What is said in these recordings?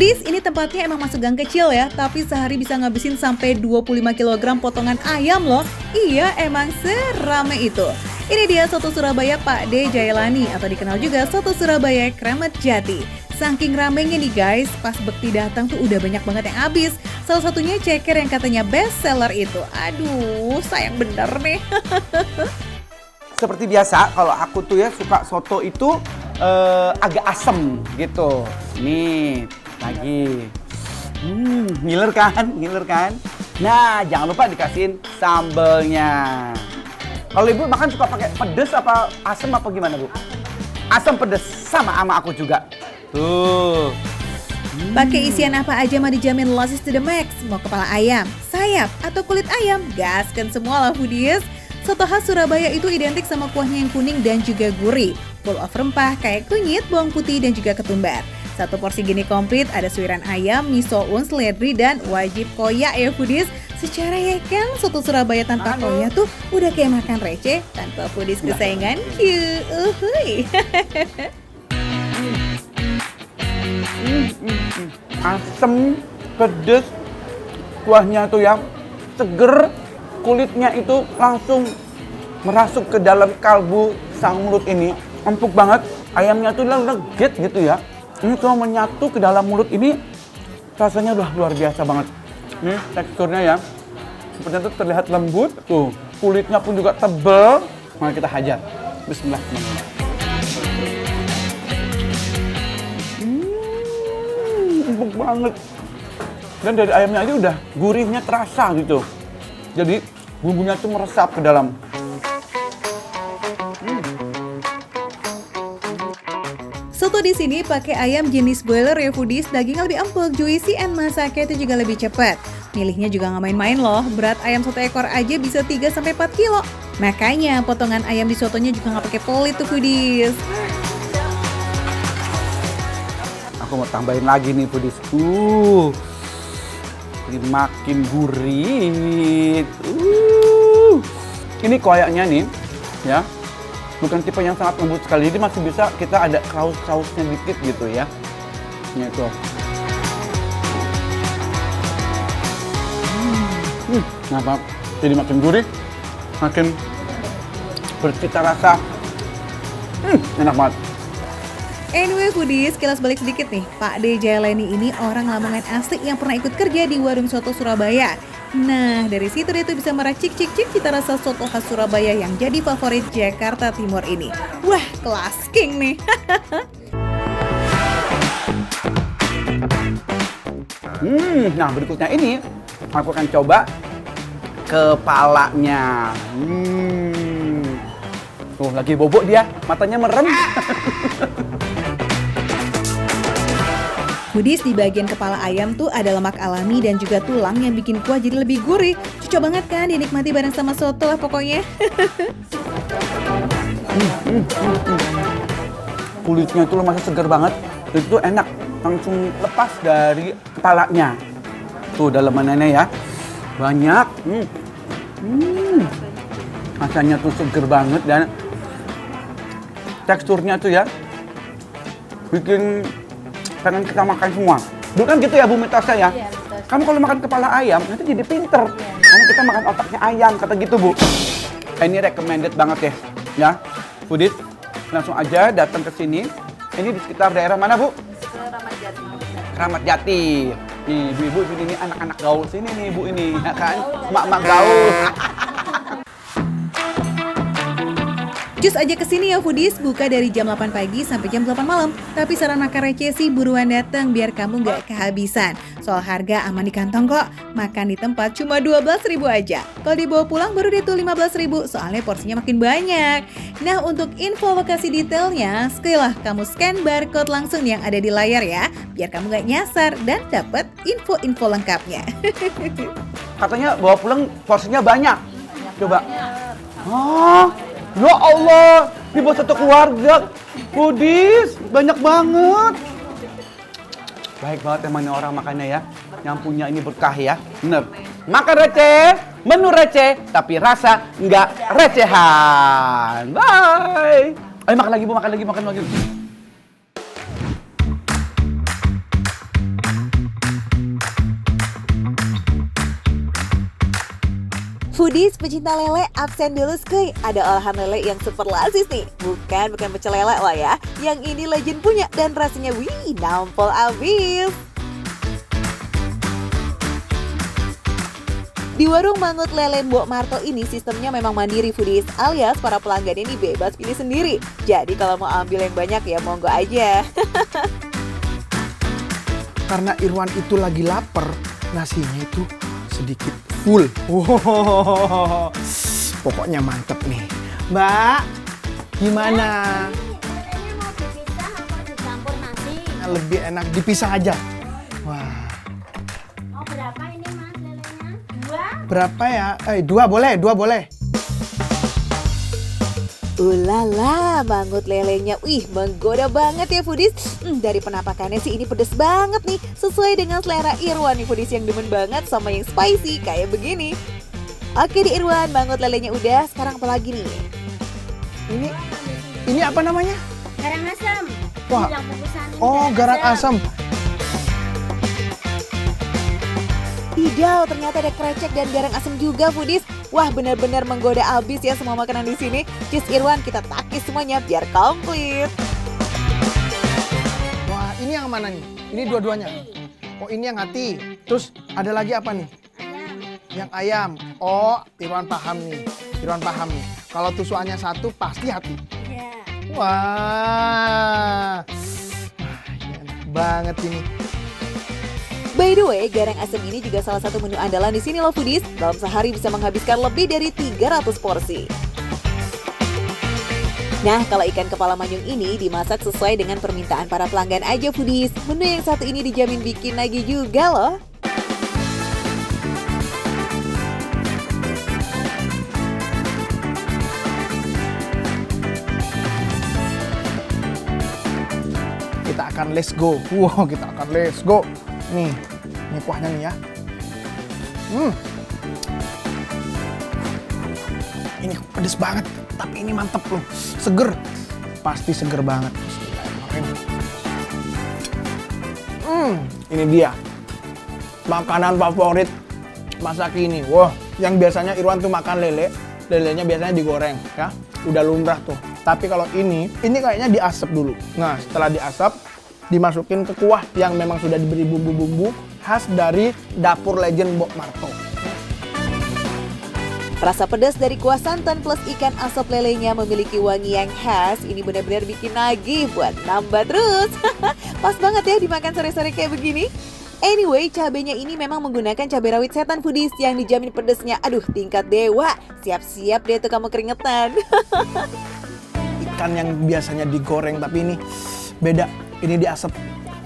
Foodies, ini tempatnya emang masuk gang kecil ya, tapi sehari bisa ngabisin sampai 25 kg potongan ayam loh. Iya, emang serame itu. Ini dia soto Surabaya Pak D Jailani atau dikenal juga soto Surabaya Kramat Jati. Saking ramenya nih guys, pas Bekti datang tuh udah banyak banget yang habis. Salah satunya ceker yang katanya best seller itu. Aduh, sayang bener nih. Seperti biasa, kalau aku tuh ya suka soto itu agak asem gitu. Nih, lagi. Ngiler kan? Nah, jangan lupa dikasihin sambelnya. Kalau ibu makan suka pakai pedes apa asem apa gimana bu? Asem pedes sama aku juga. Tuh. Pakai isian apa aja mah dijamin losis to the max. Mau kepala ayam, sayap, atau kulit ayam, gaskan semua lah foodies. Soto khas Surabaya itu identik sama kuahnya yang kuning dan juga gurih. Full of rempah kayak kunyit, bawang putih, dan juga ketumbar. Satu porsi gini komplit ada suiran ayam, miso uns, seledri, dan wajib koyak ya foodies. Secara ya kan, soto Surabaya tanpa koyak tuh udah kayak makan receh tanpa foodies kesayangan. Uhuy. Asem, pedes, kuahnya tuh yang seger, kulitnya itu langsung merasuk ke dalam kalbu sang mulut ini. Empuk banget, ayamnya tuh legit gitu ya. Ini kalau menyatu ke dalam mulut ini, rasanya udah luar biasa banget. Nih teksturnya ya, sepertinya tuh terlihat lembut. Tuh, kulitnya pun juga tebal. Mari kita hajar. Bismillahirrahmanirrahim. Empuk banget. Dan dari ayamnya aja udah gurihnya terasa gitu. Jadi bumbunya tuh meresap ke dalam. Soto di sini pakai ayam jenis broiler ya foodies, dagingnya lebih empuk, juicy, and masaknya itu juga lebih cepat. Milihnya juga nggak main-main loh, berat ayam satu ekor aja bisa 3-4 kilo. Makanya potongan ayam di sotonya juga nggak pakai pelit tuh foodies. Aku mau tambahin lagi nih foodies. Ini makin gurih. Ini koyaknya nih, ya. Bukan tipe yang sangat lembut sekali, jadi masih bisa kita ada kraus-krausnya dikit gitu ya. Ini tuh. Kenapa? Jadi makin gurih, makin bercita rasa. Enak banget. Anyway foodies, kilas balik sedikit nih. Pak D Jailani ini orang Lamongan asli yang pernah ikut kerja di warung soto Surabaya. Nah, dari situ dia tuh bisa meracik cita rasa soto khas Surabaya yang jadi favorit Jakarta Timur ini. Wah, kelas king nih. Nah berikutnya ini aku akan coba kepalanya. Tuh lagi bobok dia, matanya merem. Foodies, di bagian kepala ayam tuh ada lemak alami dan juga tulang yang bikin kuah jadi lebih gurih. Cocok banget kan dinikmati bareng sama soto lah pokoknya. Kulitnya itu masih segar banget, itu enak, langsung lepas dari kepalanya. Tuh dalamannya ya, banyak. Rasanya tuh segar banget dan teksturnya tuh ya, bikin pengen kita makan semua. Dulu kan gitu ya Bu Mitasa ya? Iya, betul. Kamu kalau makan kepala ayam, nanti jadi pinter. Karena kita makan otaknya ayam, kata gitu Bu. Ini recommended banget ya. Foodies, langsung aja datang ke sini. Ini di sekitar daerah mana Bu? Kramat Jati. Kramat Jati. Nih ibu-ibu ini anak-anak gaul sini nih Bu ini, ya kan? Mak-mak gaul. Cus aja kesini ya foodies, buka dari jam 8 pagi sampai jam 8 malam. Tapi saran makan receh sih buruan datang biar kamu nggak kehabisan. Soal harga aman di kantong kok, makan di tempat cuma 12.000 aja. Kalau dibawa pulang baru deh tuh 15.000, soalnya porsinya makin banyak. Nah untuk info lokasi detailnya, sekali lah kamu scan barcode langsung yang ada di layar ya, biar kamu nggak nyasar dan dapat info-info lengkapnya. Katanya bawa pulang porsinya banyak. Coba. Ya Allah, ini buat satu keluarga. Foodies, banyak banget. Baik banget emangnya orang makannya ya. Yang punya ini berkah ya. Bener. Makan receh, menu receh, tapi rasa nggak recehan. Bye. Ayo makan lagi Bu, makan lagi. Foodies pecinta lele absen dulu skuy. Ada olahan lele yang super lasis nih. Bukan pecel lele lah ya. Yang ini legend punya dan rasanya nampol abis. Di warung Mangut Lele Mbok Marto ini sistemnya memang mandiri Foodies, alias para pelanggan ini bebas pilih sendiri. Jadi kalau mau ambil yang banyak ya monggo aja. Karena Irwan itu lagi lapar, nasinya itu sedikit full. Wow, pokoknya mantep nih. Mbak, gimana? Lelenya mau dipisah apa dicampur nasi? Lebih enak dipisah aja. Wah, Mau berapa ini mas lelenya? Dua? berapa ya? Dua boleh. Ulala, Mangut lelenya, menggoda banget ya Foodies. Dari penampakannya sih ini pedes banget nih. Sesuai dengan selera Irwan nih Foodies yang demen banget sama yang spicy kayak begini. Oke di Irwan, Mangut lelenya udah, sekarang apa lagi nih? Ini apa namanya? Garang asam. Wah. Yang bungkusan ini Oh, garang asam. Tidak, ternyata ada krecek dan garang asam juga Foodies. Wah benar-benar menggoda abis ya semua makanan di sini. Cheers Irwan, kita takis semuanya biar komplit. Wah, ini yang mana nih? Ini dua-duanya. Oh, ini yang hati. Terus ada lagi apa nih? Ayam. Yang ayam. Oh, Irwan paham nih. Kalau tusukannya satu pasti hati. Iya. Wah, ini enak banget ini. By the way, garang asam ini juga salah satu menu andalan di sini loh Foodies. Dalam sehari bisa menghabiskan lebih dari 300 porsi. Nah, kalau ikan kepala manyung ini dimasak sesuai dengan permintaan para pelanggan aja Foodies. Menu yang satu ini dijamin bikin lagi juga loh. Kita akan let's go. Wow, kita akan let's go. Nih, ini kuahnya nih ya. Ini pedes banget, tapi ini mantep loh. Seger, pasti seger banget. Ini dia, makanan favorit masa kini. Wah, yang biasanya Irwan tuh makan lelenya biasanya digoreng, ya. Udah lumrah tuh. Tapi kalau ini kayaknya diasap dulu. Nah, setelah diasap, dimasukin ke kuah yang memang sudah diberi bumbu-bumbu khas dari dapur legend Mbok Marto. Rasa pedas dari kuah santan plus ikan asap lelenya memiliki wangi yang khas. Ini benar-benar bikin nagih buat nambah terus. Pas banget ya dimakan sore-sore kayak begini. Anyway, cabenya ini memang menggunakan cabai rawit setan Foodies yang dijamin pedesnya. Aduh, tingkat dewa. Siap-siap deh tuh kamu keringetan. Ikan yang biasanya digoreng, tapi ini beda. Ini diasap.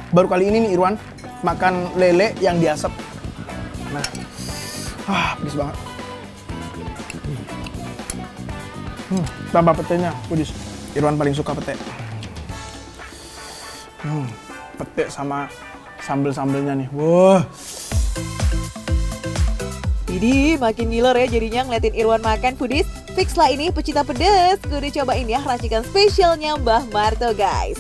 Baru kali ini nih Irwan makan lele yang diasap. Nah, pedes banget. Tambah petenya, Foodies. Irwan paling suka pete. Pete sama sambel-sambelnya nih. Wah. Jadi makin ngiler ya jadinya ngeliatin Irwan makan Foodies. Fix lah ini pecinta pedes. Kudu cobain ya racikan spesialnya Mbah Marto guys.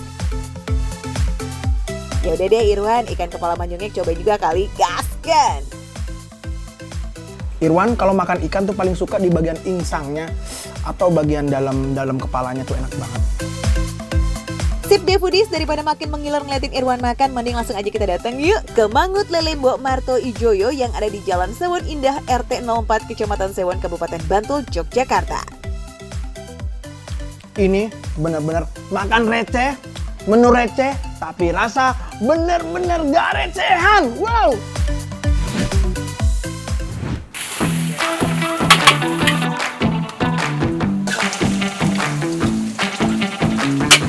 Ya udah deh Irwan, ikan kepala manyungnya cobain juga kali, gaskan. Irwan kalau makan ikan tuh paling suka di bagian insangnya atau bagian dalam kepalanya tuh enak banget. Sip deh Foodies, daripada makin mengiler ngeliatin Irwan makan, mending langsung aja kita datang yuk ke Mangut Lele Mbok Marto Ijoyo yang ada di Jalan Sewon Indah RT 04 Kecamatan Sewon Kabupaten Bantul, Yogyakarta. Ini benar-benar makan receh, menu receh, tapi rasa benar-benar gak recehan. Wow!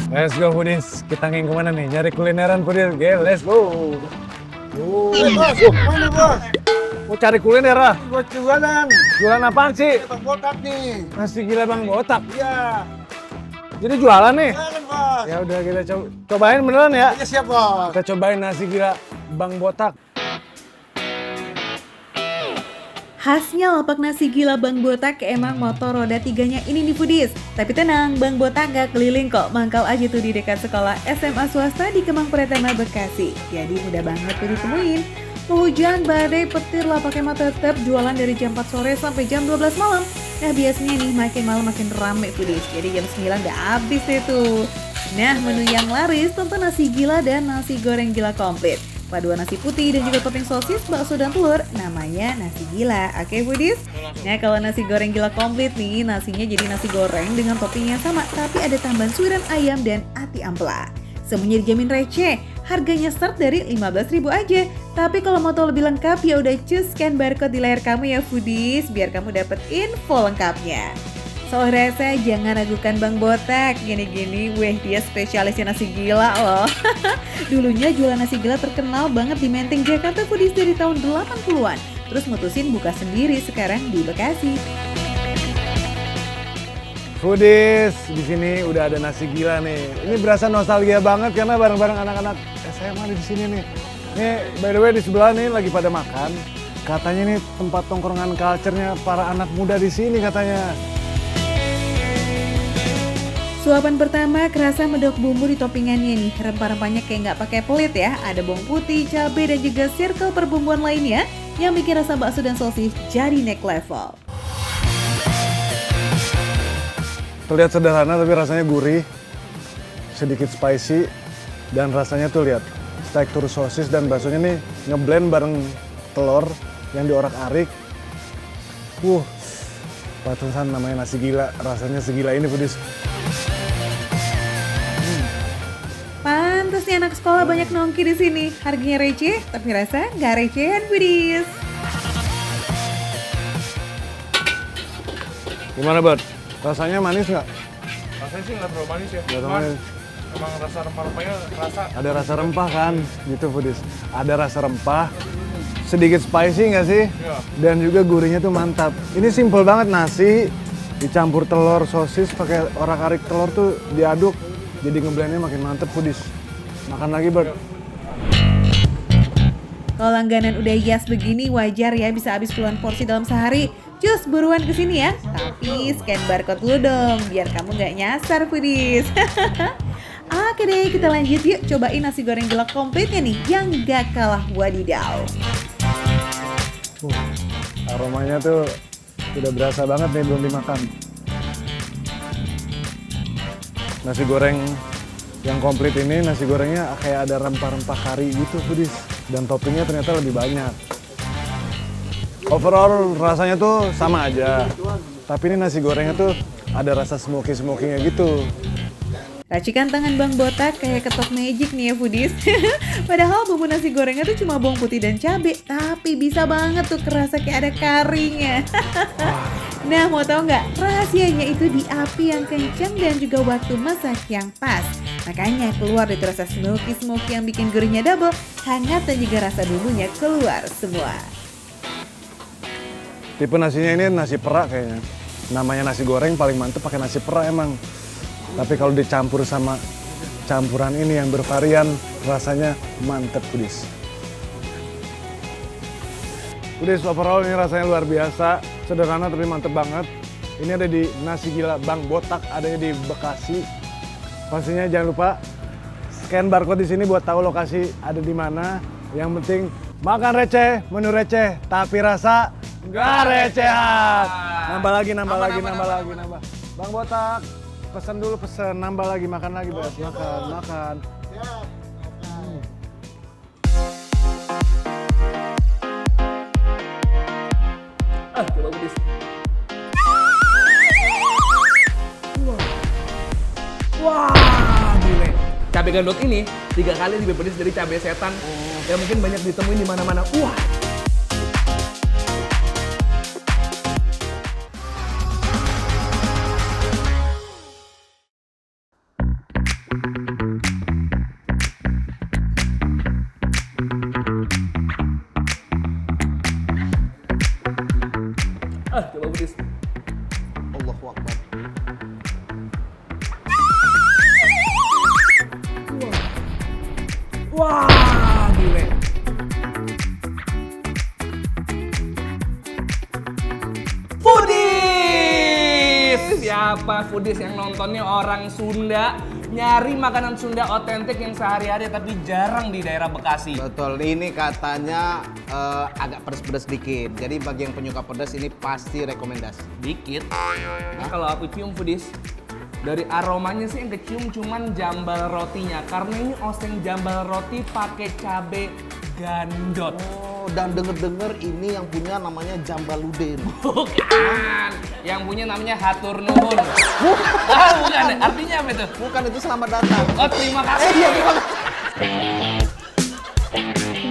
Let's go Foodies, kita ngin kemana nih? Nyari kulineran Foodies, okay, let's go. Mana bos? Mau cari kuliner ah? Bos jualan. Jualan apaan sih? Bang botak nih. Nasi gila Bang Botak. Iya. Jadi jualan nih? Jualan bos. Ya udah kita cobain beneran ya? Iya siap bos. Kita cobain nasi gila Bang Botak. Khasnya lapak nasi gila Bang Botak emang motor roda tiganya ini nih Foodies. Tapi tenang, Bang Botak gak keliling kok, mangkal aja tuh di dekat sekolah SMA swasta di Kemang Pratama, Bekasi. Jadi mudah banget tuh ditemuin. Mau hujan, badai, petir lah pakai mata tetap jualan dari jam 4 sore sampai jam 12 malam. Nah biasanya nih makin malam makin rame foodies, jadi jam 9 udah habis itu. Nah menu yang laris tentu nasi gila dan nasi goreng gila komplit. Paduan nasi putih dan juga topping sosis, bakso dan telur, namanya nasi gila. Oke foodies? Nah kalau nasi goreng gila komplit nih, nasinya jadi nasi goreng dengan topping yang sama, tapi ada tambahan suiran ayam dan ati ampela. Semuanya dijamin receh, harganya start dari 15.000 aja. Tapi kalau mau tahu lebih lengkap ya udah cus scan barcode di layar kamu ya foodies, biar kamu dapet info lengkapnya. Soal rasa jangan ragukan Bang Botak, gini-gini weh dia spesialisnya nasi gila loh. Dulunya jualan nasi gila terkenal banget di Menteng Jakarta foodies dari tahun 80-an. Terus mutusin buka sendiri sekarang di Bekasi. Foodies, di sini udah ada nasi gila nih. Ini berasa nostalgia banget karena bareng-bareng anak-anak SMA di sini nih. Nih by the way di sebelah nih lagi pada makan. Katanya nih tempat tongkrongan culture-nya para anak muda di sini katanya. Suapan pertama kerasa medok bumbu di toppingannya nih. Rempah-rempahnya kayak nggak pakai pelit ya. Ada bawang putih, cabai dan juga circle perbumbuan lainnya yang bikin rasa bakso dan sosis jadi next level. Terlihat sederhana tapi rasanya gurih, sedikit spicy, dan rasanya tuh lihat tekstur sosis dan baksonya nih ngeblend bareng telur yang diorak-arik. Pantesan namanya nasi gila, rasanya segila ini foodies. Pantes nih anak sekolah banyak nongki di sini. Harganya receh, tapi rasa nggak recehan foodies. Gimana Bud? Rasanya manis nggak? Rasanya sih nggak terlalu manis ya. Nggak terlalu Cuman manis. emang rasa rempah-rempahnya kerasa. Ada rasa rempah kan, gitu foodies. Ada rasa rempah, sedikit spicy nggak sih? Iya. Dan juga gurihnya tuh mantap. Ini simple banget, nasi dicampur telur, sosis, pakai orak-arik telur tuh diaduk. Jadi ngeblendnya makin mantep foodies. Makan lagi Bud. Kalau langganan udah hias begini wajar ya bisa habis puluhan porsi dalam sehari. Cus buruan kesini ya. Tapi scan barcode dulu dong biar kamu nggak nyasar foodies. Oke deh kita lanjut yuk cobain nasi goreng gila komplitnya nih yang gak kalah wadidaw. Aromanya tuh udah berasa banget nih belum dimakan. Nasi goreng yang komplit ini, nasi gorengnya kayak ada rempah-rempah kari gitu foodies. Dan toppingnya ternyata lebih banyak. Overall rasanya tuh sama aja. Tapi ini nasi gorengnya tuh ada rasa smoky-smokinya gitu. Racikan tangan Bang Botak kayak ketok magic nih ya foodies. Padahal bumbu nasi gorengnya tuh cuma bawang putih dan cabai, tapi bisa banget tuh kerasa kayak ada karinya. Nah mau tahu nggak? Rahasianya itu di api yang kencang dan juga waktu masak yang pas. Makanya keluar itu rasa smoky yang bikin gurihnya double, hangat dan juga rasa bumbunya keluar semua. Tipe nasinya ini nasi perak kayaknya. Namanya nasi goreng paling mantep pakai nasi perak emang. Tapi kalau dicampur sama campuran ini yang bervarian, rasanya mantep foodies. Foodies overall ini rasanya luar biasa, sederhana tapi mantep banget. Ini ada di Nasi Gila Bang Botak, adanya di Bekasi. Pastinya jangan lupa scan barcode di sini buat tahu lokasi ada di mana. Yang penting makan receh, menu receh, tapi rasa nggak recehan. Nambah lagi. Bang Botak, pesan dulu nambah lagi, makan lagi, Bos. Makan. Coba foodies. Wah, gile. Cabai gandot ini 3 kali lebih pedas dari cabai setan yang mungkin banyak ditemuin di mana-mana. Wah. Coba foodies. Allahu Akbar. Wah, gile. Foodies! Siapa foodies yang nontonnya orang Sunda? nyari makanan Sunda otentik yang sehari-hari tapi jarang di daerah Bekasi. Betul, ini katanya agak pedas-pedas dikit. Jadi bagi yang penyuka pedas ini pasti rekomendasi. Dikit. Ini kalau aku cium foodies, dari aromanya sih yang kecium cuman jambal rotinya. Karena ini oseng jambal roti pakai cabe gandot. Oh, dan denger-denger ini yang punya namanya Jambaludin. Bukan. Yang punya namanya Hatur Nuhun. Bukan. Artinya apa itu? Bukan, itu selamat datang. Oh, terima kasih. Iya, terima kasih.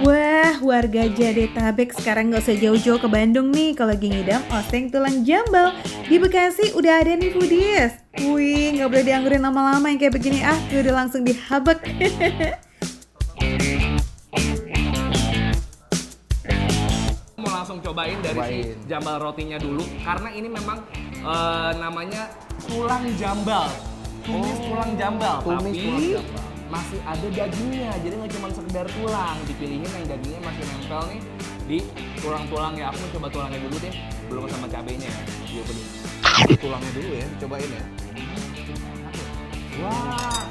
Wah, warga Jadetabek sekarang nggak usah jauh-jauh ke Bandung nih kalau lagi ngidam oseng tulang jambal. Di Bekasi udah ada nih foodies. Wih, nggak boleh dianggurin lama-lama yang kayak begini udah langsung dihabek. Mau langsung cobain dari si jambal rotinya dulu karena ini memang namanya tulang jambal. Tumis tulang jambal. Tumis Tapi tulang jambal. masih ada dagingnya, jadi nggak cuma sekedar tulang. Dipilihin yang dagingnya masih nempel nih di tulang-tulang ya. Aku mau coba tulangnya dulu deh, belum sama cabenya ya. Iya bener. Tulangnya dulu ya, cobain ya. Wah,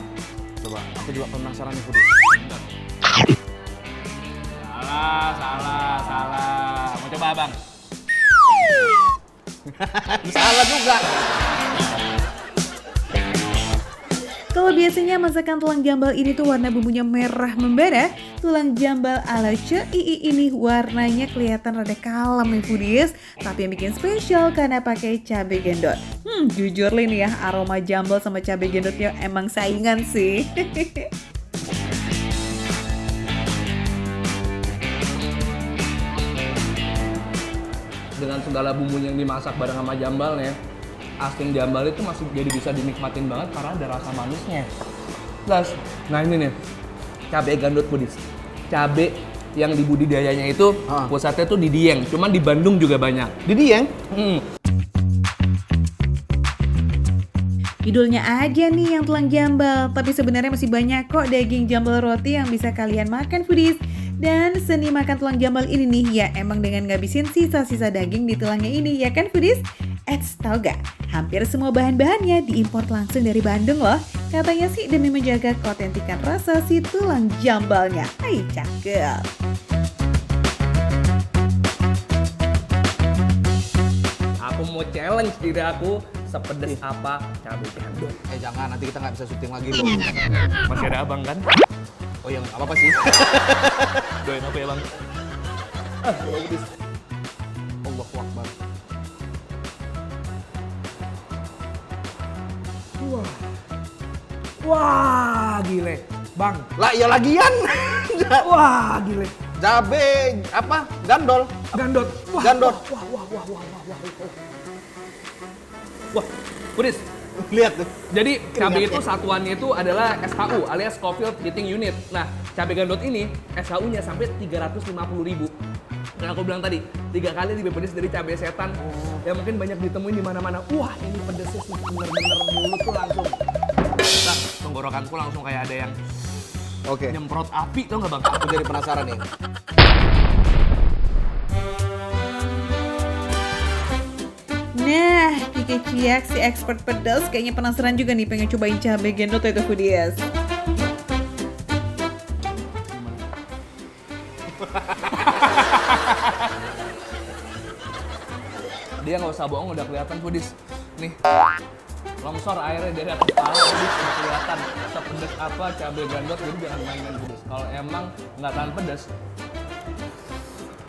Coba, aku juga penasaran nih Budi. salah. Mau coba abang? Salah juga. Kalau biasanya masakan tulang jambal ini tuh warna bumbunya merah membara, tulang jambal ala CII ini warnanya kelihatan rada kalem nih foodies, tapi yang bikin spesial karena pakai cabai gendot. Jujur nih ya, aroma jambal sama cabai gendotnya emang saingan sih. Dengan segala bumbu yang dimasak bareng sama jambalnya, asing jambal itu masih jadi bisa dinikmatin banget karena ada rasa manisnya. Plus, nah ini nih, cabai gandot foodies. Cabai yang di budidayanya itu pusatnya tuh di Dieng, cuman di Bandung juga banyak. Di Dieng? Judulnya aja nih yang tulang jambal, tapi sebenarnya masih banyak kok daging jambal roti yang bisa kalian makan foodies. Dan seni makan tulang jambal ini nih ya emang dengan ngabisin sisa-sisa daging di tulangnya ini ya kan foodies? Tau gak? Hampir semua bahan-bahannya diimpor langsung dari Bandung loh. Katanya sih demi menjaga keotentikan rasa si tulang jambalnya. Hai cakep. Aku mau challenge diri aku sepedes apa cabai gandot. Jangan, nanti kita nggak bisa syuting lagi loh. Masih ada abang kan? Oh ya nggak apa-apa sih. Doain apa ya bang? Allahu Akbar. Wah gile, bang. Lah ya lagian. Wah gile. Cabe apa? Gandol. Gandot. Wah, Gandot. Wah, Budis. Lihat tuh. Jadi cabai itu satuannya itu adalah SHU alias Scoville Heating Unit. Nah, cabai gandot ini SHU-nya sampai 350.000. Yang aku bilang tadi, 3 kali lebih pedas dari cabai setan. Yang mungkin banyak ditemuin di mana-mana. Wah, ini pedesnya sih bener-bener mulut tuh langsung. Nah, tenggorokanku langsung kayak ada yang Oke. nyemprot api, tau nggak bang? Aku jadi penasaran nih. Nah, Kiki Ciak si expert pedas kayaknya penasaran juga nih pengen cobain cabai gendot itu foodies. Dia nggak usah bohong, udah kelihatan foodies. Nih, longsor airnya dari atas kepala, foodies udah kelihatan. Sepedas apa cabai gandot, jadi jangan main-main foodies. Kalau emang nggak tahan pedas,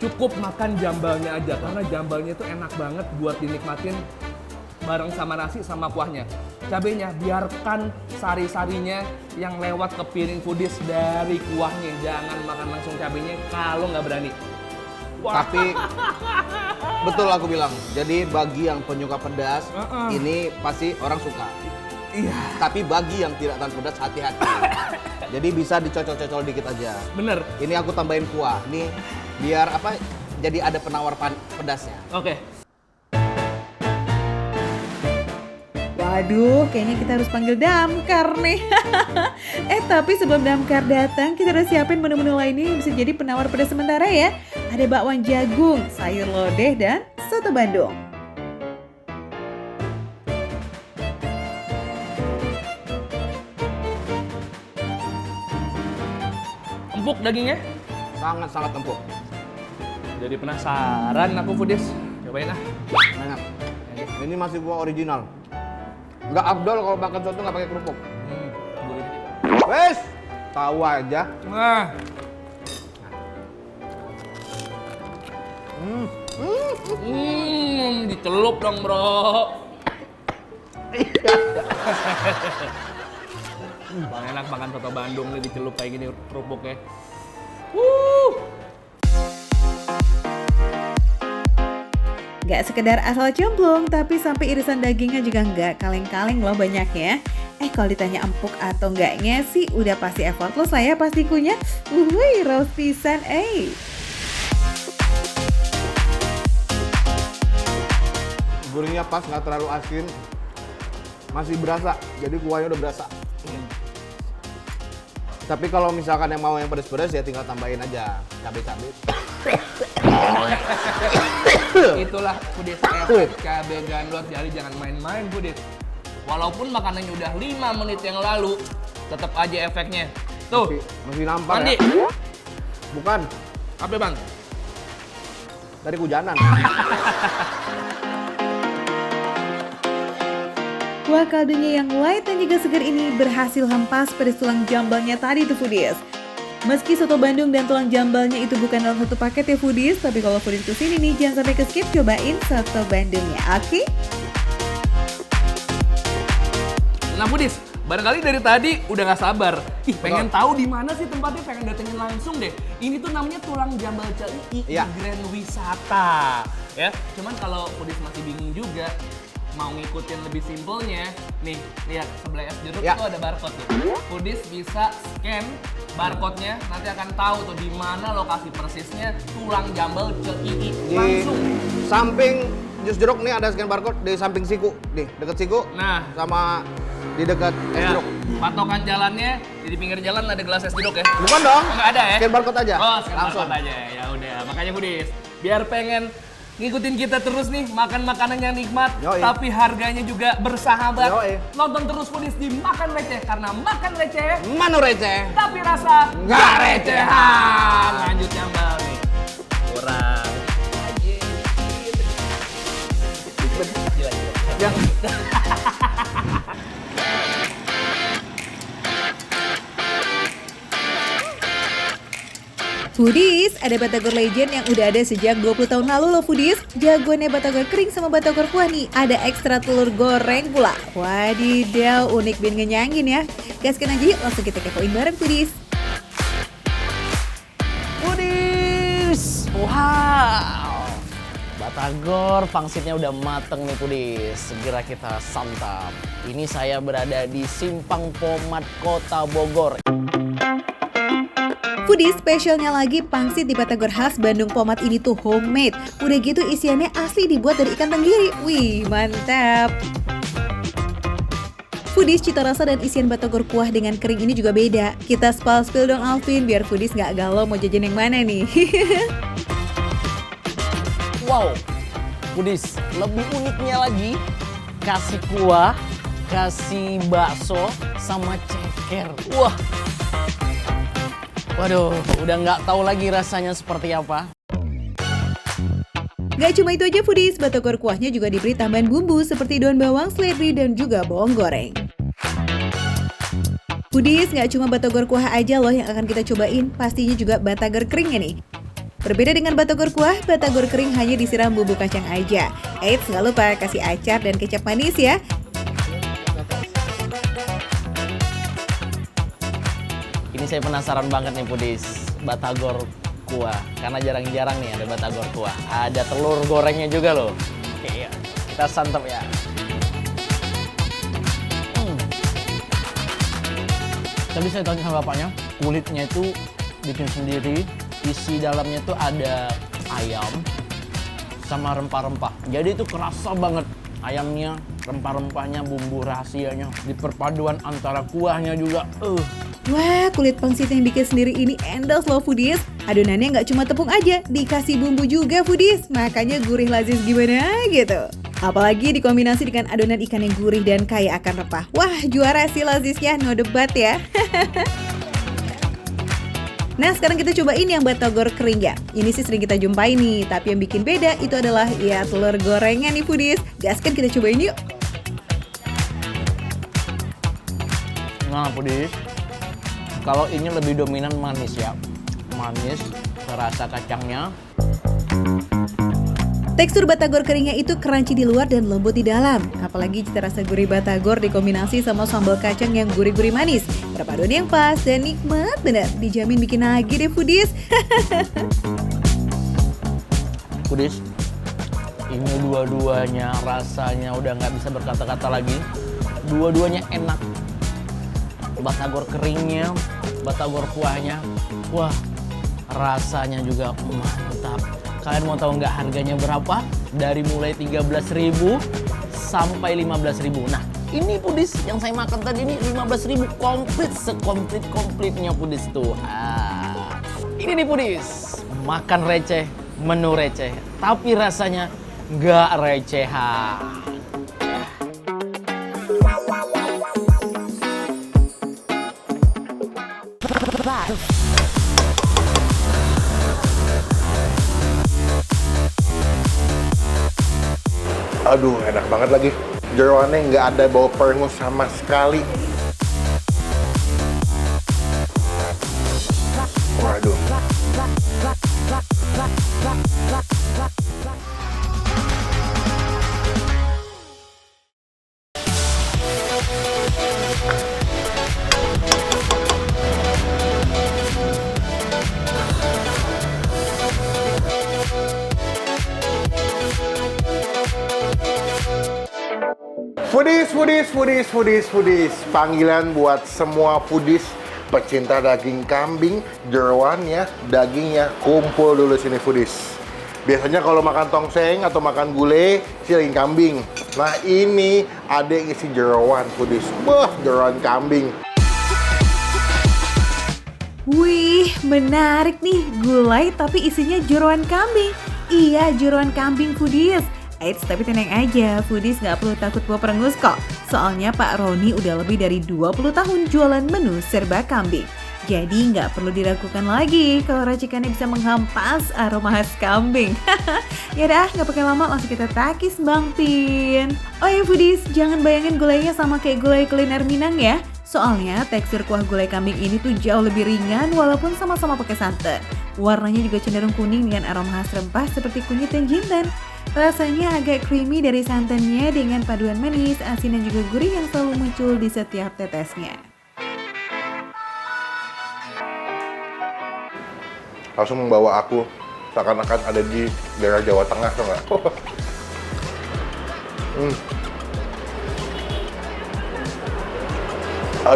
cukup makan jambalnya aja. Karena jambalnya itu enak banget buat dinikmatin bareng sama nasi sama kuahnya. Cabenya biarkan sari-sarinya yang lewat ke piring foodies dari kuahnya. Jangan makan langsung cabenya kalau nggak berani. Wah. Tapi betul aku bilang. Jadi bagi yang penyuka pedas, ini pasti orang suka. Iya. Tapi bagi yang tidak tahan pedas, hati-hati. Jadi bisa dicocol-cocol dikit aja. Bener. Ini aku tambahin kuah. Nih biar apa? Jadi ada penawar pedasnya. Oke. Waduh, kayaknya kita harus panggil damkar nih. Tapi sebelum damkar datang, kita udah siapin menu-menu lainnya yang bisa jadi penawar pedas sementara ya. Ada bakwan jagung, sayur lodeh, dan soto Bandung. Empuk dagingnya. Sangat-sangat empuk. Jadi penasaran aku foodies. Cobain ah. Enak. Ini masih kuah original. Nggak afdol kalau makan soto nggak pakai kerupuk. Wes, tahu aja. Nah. Dicelup dong bro. Bang enak makan soto Bandung nih dicelup kayak gini kerupuknya. Gak sekedar asal cemplung, tapi sampai irisan dagingnya juga nggak kaleng-kaleng loh banyaknya. Kalau ditanya empuk atau enggaknya sih udah pasti effortless lah ya pastikunya. Wuih, roast pisan, Gurihnya pas, nggak terlalu asin. Masih berasa, jadi kuahnya udah berasa. Tapi kalau misalkan yang mau yang pedas-pedas ya tinggal tambahin aja cabai-cabai. Itulah foodies efek cabai gandot, jadi jangan main-main foodies. Walaupun makanannya udah 5 menit yang lalu, tetap aja efeknya. Tuh, Masih nampak mandi. ya? Bukan, Apa bang? dari hujanan. Kuah kaldunya yang light dan juga segar ini berhasil hempas pedas tulang jambalnya tadi tuh foodies. Meski soto Bandung dan tulang jambalnya itu bukan dalam satu paket ya foodies, tapi kalau foodies kesini nih jangan sampai skip, cobain soto Bandungnya, oke? Nah foodies, barangkali dari tadi udah nggak sabar. Pengen tahu di mana sih tempatnya, pengen datengin langsung deh. Ini tuh namanya Tulang Jambal CII Iya. Grand Wisata. Ya, cuman kalau foodies masih bingung juga, mau ngikutin lebih simpelnya, nih lihat sebelah es jeruk Ya. itu ada barcode tuh. Foodies bisa scan barcode-nya, nanti akan tahu tuh di mana lokasi persisnya Tulang Jambal CII. Di Langsung. samping jus jeruk nih ada scan barcode di samping siku, nih deket siku. Nah. Sama di dekat es Ya, jeruk. patokan jalannya di pinggir jalan ada gelas es jeruk ya. Bukan dong. Oh, nggak ada ya? Scan barcode aja. Oh, scan Langsung. barcode aja. Ya udah, makanya foodies, biar pengen ngikutin kita terus nih, makan makanan yang nikmat, Yoi. tapi harganya juga bersahabat. Yoi. Nonton terus foodies di Makan Receh, karena makan receh, Manu receh. tapi rasa Nggak recehan. Lanjut jambal nih. Kurang. Ya. Foodies, ada batagor legend yang udah ada sejak 20 tahun lalu loh foodies. Jagoannya batagor kering sama batagor kuah nih. Ada ekstra telur goreng pula. Wadidaw, unik dan ngenyangin ya. Gaskan aja yuk, langsung kita kepoin bareng foodies. Pudis, wow, batagor pangsitnya udah mateng nih Pudis. Segera kita santap. Ini saya berada di Simpang Pomat Kota Bogor. Foodies, spesialnya lagi pangsit di batagor khas Bandung Pomat ini tuh homemade. Udah gitu isiannya asli dibuat dari ikan tenggiri. Wih, mantap. Foodies, cita rasa dan isian batagor kuah dengan kering ini juga beda. Kita spill dong Alvin, biar Foodies nggak galau mau jajan yang mana nih. Wow, Pudis, lebih uniknya lagi kasih kuah, kasih bakso, sama ceker. Wah, waduh, udah nggak tahu lagi rasanya seperti apa. Gak cuma itu aja Foodies, batagor kuahnya juga diberi tambahan bumbu seperti daun bawang, seledri, dan juga bawang goreng. Foodies, gak cuma batagor kuah aja loh yang akan kita cobain, pastinya juga batagor keringnya nih. Berbeda dengan batagor kuah, batagor kering hanya disiram bumbu kacang aja. Eits, gak lupa kasih acar dan kecap manis ya. Ini saya penasaran banget nih Pudis, batagor kuah. Karena jarang-jarang nih ada batagor kuah. Ada telur gorengnya juga loh. Oke, ya. Kita santap ya. Tadi saya tanya sama bapaknya, kulitnya itu bikin sendiri. Isi dalamnya tuh ada ayam sama rempah-rempah. Jadi itu kerasa banget ayamnya, rempah-rempahnya, bumbu rahasianya. Di perpaduan antara kuahnya juga. Wah, kulit pangsit yang bikin sendiri ini endless loh Foodies. Adonannya nggak cuma tepung aja, dikasih bumbu juga Foodies. Makanya gurih lazis gimana gitu. Apalagi dikombinasi dengan adonan ikan yang gurih dan kaya akan rempah. Wah, juara sih lazisnya, no debat ya. Nah, sekarang kita cobain yang batagor kering ya. Ini sih sering kita jumpai nih, tapi yang bikin beda itu adalah ya telur gorengnya nih foodies. Gaskan kita cobain yuk. Nah, foodies, kalau ini lebih dominan manis ya. Manis, rasa kacangnya. Tekstur batagor keringnya itu crunchy di luar dan lembut di dalam. Apalagi cita rasa gurih batagor dikombinasi sama sambal kacang yang gurih-gurih manis. Perpaduan yang pas dan nikmat bener. Dijamin bikin nagih deh foodies. Foodies, ini dua-duanya rasanya udah nggak bisa berkata-kata lagi. Dua-duanya enak. Batagor keringnya, batagor kuahnya, wah rasanya juga mantap. Kalian mau tahu nggak harganya berapa? Dari mulai 13.000 sampai 15.000. Nah, ini foodies yang saya makan tadi ini 15.000 komplit, sekomplit-komplitnya foodies tuh. Ini nih foodies, makan receh, menu receh, tapi rasanya nggak recehan. Aduh, enak banget lagi. Jeroannya nggak ada bau perengus sama sekali. Waduh. Foodies. Panggilan buat semua foodies pecinta daging kambing, jeroannya, dagingnya, kumpul dulu sini foodies. Biasanya kalau makan tongseng atau makan gulai, si daging kambing. Nah ini ada yang isi jeroan foodies. Wah, jeroan kambing. Wih, menarik nih. Gulai tapi isinya jeroan kambing. Iya, jeroan kambing foodies. Eits, tapi tenang aja, foodies nggak perlu takut bawa perengus kok. Soalnya Pak Roni udah lebih dari 20 tahun jualan menu serba kambing. Jadi nggak perlu diragukan lagi kalau racikannya bisa menghampas aroma khas kambing. Yaudah, nggak pakai lama, langsung kita takis Bang Pin. Oh ya foodies, jangan bayangin gulainya sama kayak gulai kuliner Minang ya. Soalnya tekstur kuah gulai kambing ini tuh jauh lebih ringan walaupun sama-sama pakai santan. Warnanya juga cenderung kuning dengan aroma khas rempah seperti kunyit dan jinten. Rasanya agak creamy dari santannya dengan paduan manis, asin dan juga gurih yang selalu muncul di setiap tetesnya. Langsung membawa aku seakan-akan ada di daerah Jawa Tengah, tau nggak?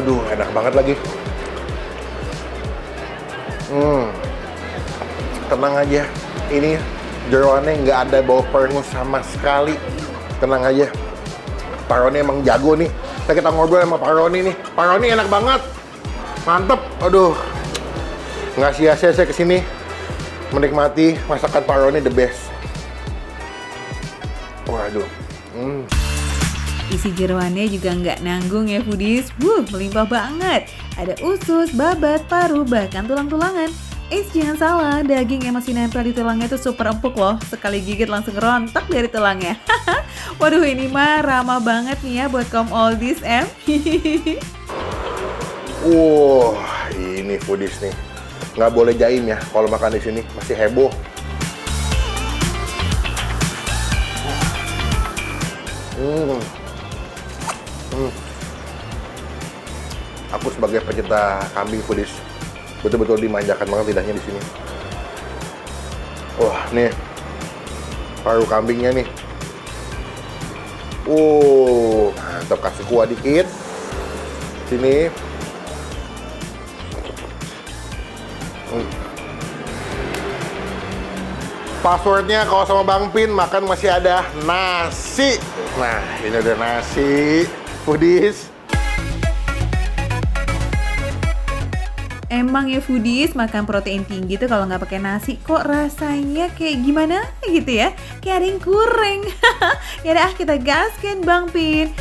Aduh, enak banget lagi. Tenang aja, ini jeroannya nggak ada bau perengus sama sekali. Tenang aja, Pak Roni emang jago nih. Kita ngobrol sama Pak Roni nih. Pak Roni enak banget, mantep. Aduh, nggak sia-sia saya kesini menikmati masakan Pak Roni the best. Waduh. Isi jeroannya juga nggak nanggung ya foodies. Melimpah banget. Ada usus, babat, paru, bahkan tulang-tulangan. Jangan salah, daging yang masih nempel di tulangnya itu super empuk loh. Sekali gigit langsung rontok dari tulangnya. Waduh, ini mah ramah banget nih ya buat kaum oldies Ini foodies nih. Nggak boleh jaim ya kalau makan di sini, masih heboh. Aku sebagai pecinta kambing foodies betul-betul dimanjakan banget lidahnya di sini. Wah, nih paru kambingnya nih. Mantap, kasih kuah dikit. Sini. Passwordnya kalau sama Bang Pin makan masih ada nasi. Nah, ini udah nasi foodies. Emang ya foodies, makan protein tinggi tuh kalau nggak pakai nasi kok rasanya kayak gimana gitu ya, kayak ada yang kurang. Yaudah, kita gaskan Bang Pin.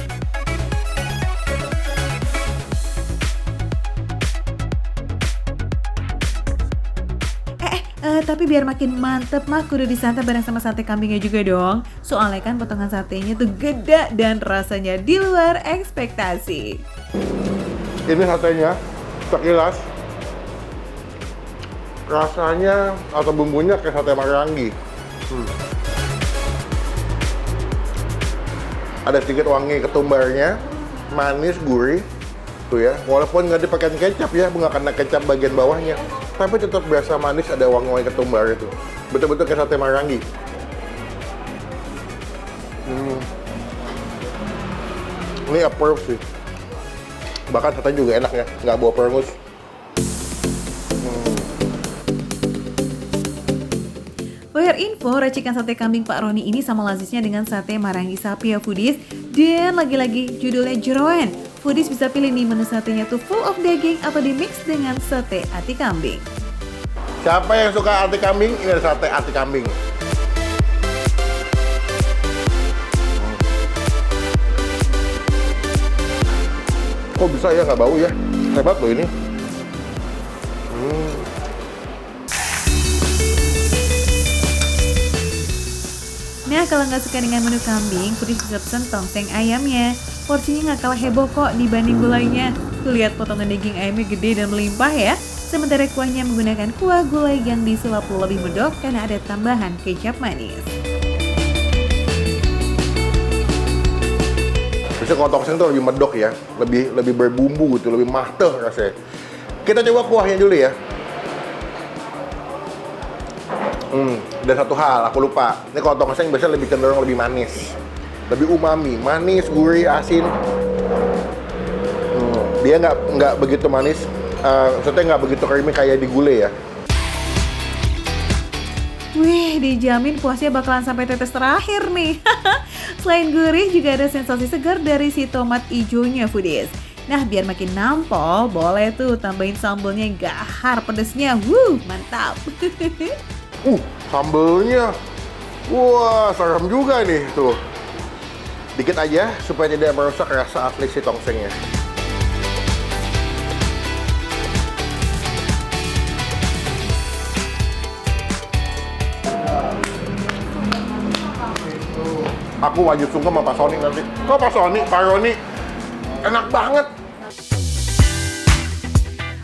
tapi biar makin mantep mah kudu disantap bareng sama sate kambingnya juga dong. Soalnya kan potongan satenya tuh gede dan rasanya di luar ekspektasi. Ini satenya sekilas rasanya atau bumbunya kayak sate Marangi. Ada sedikit wangi ketumbarnya, manis, gurih. Tuh ya, walaupun nggak dipakai kecap ya, nggak kena kecap bagian bawahnya, tapi tetap berasa manis, ada wangi-wangi ketumbar itu. Betul-betul kayak sate Marangi. Ini approve sih. Bahkan satenya juga enak ya, nggak bau perengus. For your info, racikan sate kambing Pak Roni ini sama lazisnya dengan sate Marangi sapi ya foodies. Dan lagi-lagi judulnya jeroan. Foodies bisa pilih nih menu satenya tuh full of daging atau di mix dengan sate ati kambing. Siapa yang suka ati kambing? Ini ada sate ati kambing. Kok bisa ya nggak bau ya? Hebat loh ini. Nah, kalau nggak suka dengan menu kambing, foodies bisa pesen tongseng ayamnya. Porsinya nggak kalah heboh kok dibanding gulainya. Tuh lihat potongan daging ayamnya gede dan melimpah ya. Sementara kuahnya menggunakan kuah gulai yang disulap lebih medok karena ada tambahan kecap manis. Biasanya kalau tongseng tuh lebih medok ya, lebih berbumbu gitu, lebih mateh rasanya. Kita coba kuahnya dulu ya. Dan satu hal, aku lupa. Ini kalau tongseng biasanya lebih cenderung lebih manis. Lebih umami, manis, gurih, asin. Dia nggak begitu manis. Maksudnya nggak begitu creamy kayak di gulai ya. Wih, dijamin puasnya bakalan sampai tetes terakhir nih. Selain gurih, juga ada sensasi segar dari si tomat ijonya foodies. Nah, biar makin nampol, boleh tuh tambahin sambelnya yang gahar pedesnya. Mantap. Sambelnya. Wah, serem juga nih tuh. Dikit aja supaya tidak merusak rasa asli si tongsengnya. Aku wajib sungkem sama Pak Sony nanti. Kok Pak Sony? Pak Roni? Enak banget.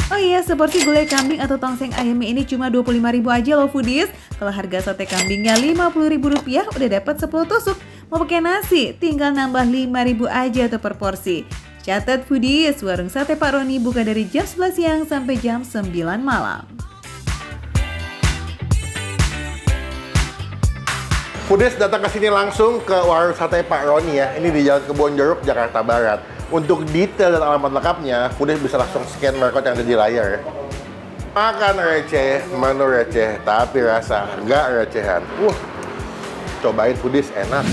Oh iya, seporsi gulai kambing atau tongseng ayamnya ini cuma 25.000 aja loh foodies. Kalau harga sate kambingnya Rp50.000 udah dapat 10 tusuk. Mau pakai nasi, tinggal nambah 5.000 aja tuh per porsi. Catat foodies, warung sate Pak Roni buka dari jam 11 siang sampai jam 9 malam. Foodies datang ke sini langsung ke warung sate Pak Roni ya. Ini di Jalan Kebonjeruk, Jakarta Barat. Untuk detail dan alamat lengkapnya, Foodies bisa langsung scan barcode yang ada di layar ya. Makan receh, menu receh, tapi rasa nggak recehan. Cobain Foodies, enak.